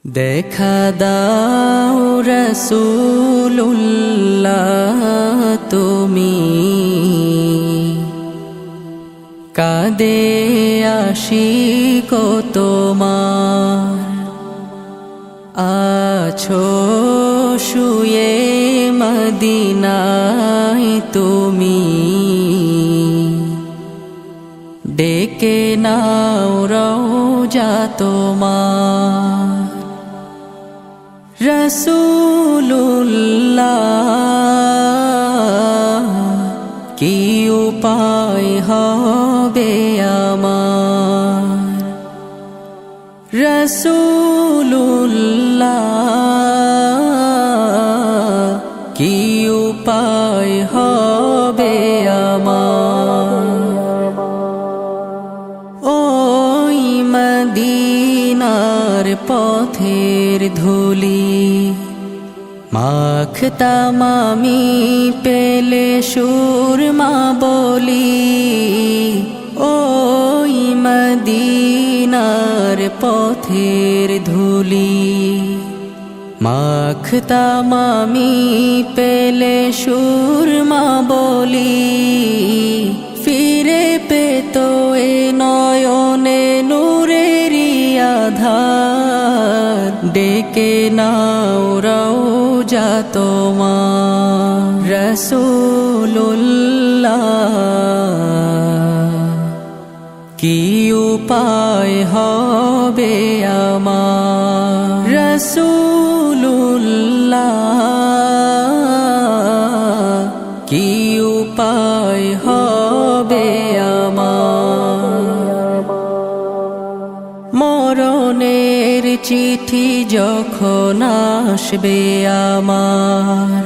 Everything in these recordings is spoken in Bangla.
দেখা দাও রাসূলুল্লাহ তুমি কাঁদে আশিক তোমার আছো শুয়ে মদিনায় তুমি ডেকে নাও রওজা তোমার রাসূলুল্লাহ কি উপায় হবে আমার রাসূলুল্লাহ কি উপায় হবে আমার ওই মদিনার পথের ধুলি মাখতাম আমি পেলে সুরমা বলি ওই মদিনার পথের ধুলি মাখতাম আমি পেলে সুরমা বলি ফিরে পেত এ নয়নে নূরেরি আধার ডেকে নাও রওজা তোমার রাসূলুল্লাহ কি উপায় হবে আমার রাসূলুল্লাহ কি উপায় হবে আমার মরণের চিঠি যখন আসবে আমার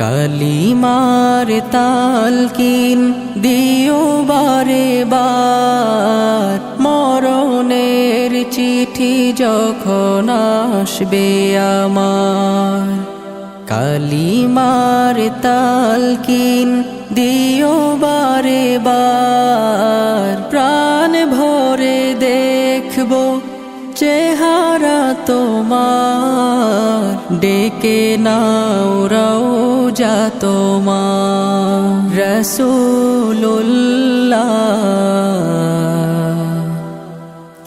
কালিমার তালকিন দিও বারে বার মরণের চিঠি যখন আসবে আমার কালিমার তালকিন দিও বারে বার প্রাণ ভরে দেখবো চেহারা তোমার ডেকে নাও রওজা তোমার রাসূলুল্লাহ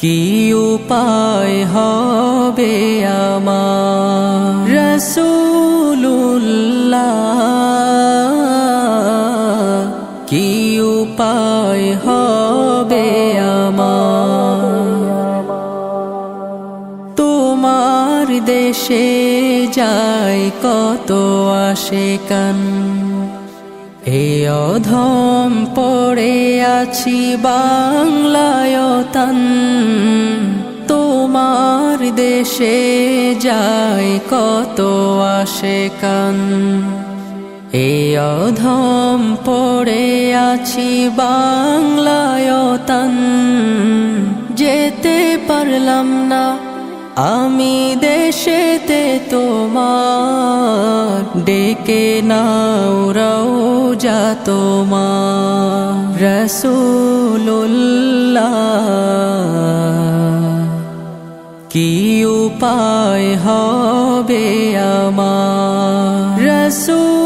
কি উপায় হবে আমার রাসূলুল্লাহ কি উপায় হবে আমার তোমার দেশে যায় কত আশিকান এ অধম পড়ে আছি বাংলায় তান তোমার দেশে যায় কত আশিকান এ অধম পড়ে আছি বাংলায় তান যেতে পারলাম না আমি দেশেতে তোমার ডেকে নাও রওজা তোমার রাসূলুল্লাহ কি উপায় হবে আমার রাসূল